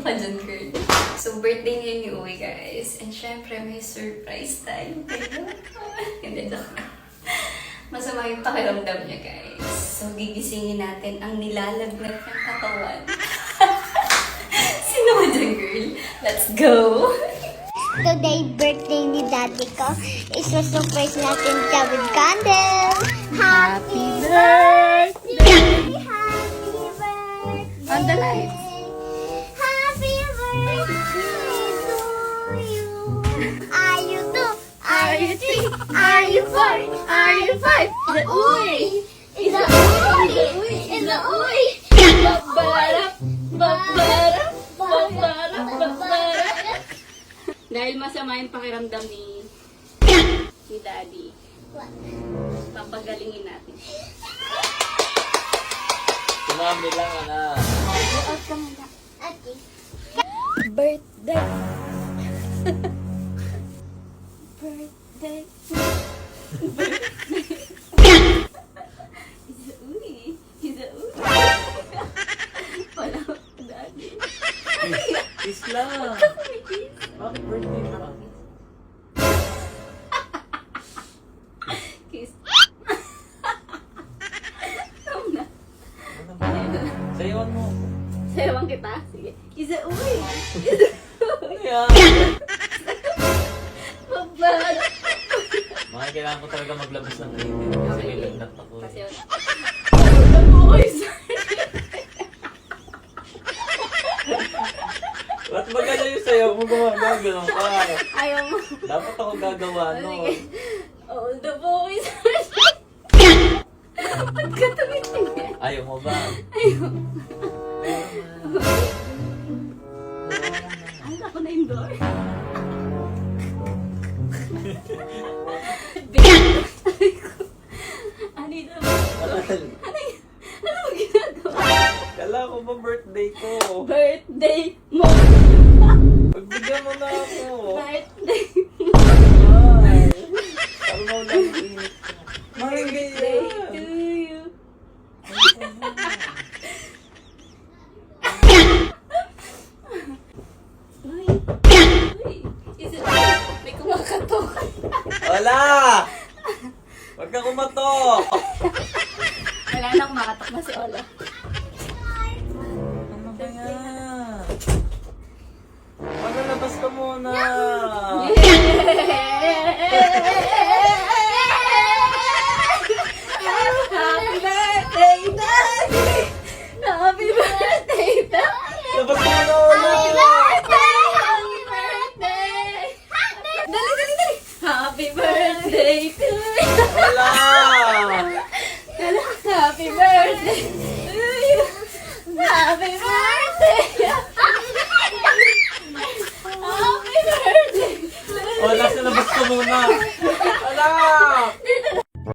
ka dyan, girl. So, birthday ngayon ni Uwi, guys. And syempre, may surprise tayo. Hindi, joke na. Masama yung pakiramdam niya, guys. So, gigisingin natin ang nilalagnat ng katawan. Sino ka dyan, girl? Let's go! Today, birthday ni daddy ko. Isa-surprise natin siya with candle. Happy birthday! Happy birthday! On the lights. Happy birthday to you! Are you two? Are you three? Are you four? Are you five? The uy! Is the uy! Is the uy! Babarap! Babarap! Babarap! Babarap! Dahil masama yung pakiramdam ni Daddy, papagalingin natin. Tumami lang, anak. Okay. Birthday! Birthday! Wala ko, Daddy. Kiss lang. Bakit birthday mo? Kiss. Come na. Ano ba? Sayawan mo. Sayawan kita? Sige. Isa, uy! Ano yan? Babarap! Mga kailangan ko talaga maglabas ng ngipin. Kasi may lagnat ako. Kasi yun. Uy, sorry. Ba't ba gano'n yung sayaw mo gumagano ka? Ayaw mo. Dapat ako gagawa, no? Sige. All the boys are Ba't ka tumitingin? Ayaw mo ba? Ayaw. Ay, ako na yung door. Ano yun? Ano mo ginagawa? Kala ko ba birthday ko? Birthday mo! Pagbigyan mo na ako. Birthday Ay. Sabaw lang yung init ko. Maring birthday ganyan. to you. Uy! Uy! Is it may kumakatok? Wala! Huwag ka kumatok! Wala na kumakatok na si Ola. Ano ba yan? Magalabas ka muna! Happy birthday, Daddy! Happy birthday, Daddy! Labas mo na Happy ulit! birthday! Happy birthday! Dali, dali, dali! Happy birthday to you! Wala! Happy birthday to you! Happy birthday! Happy birthday! Wala, sa labas ka muna!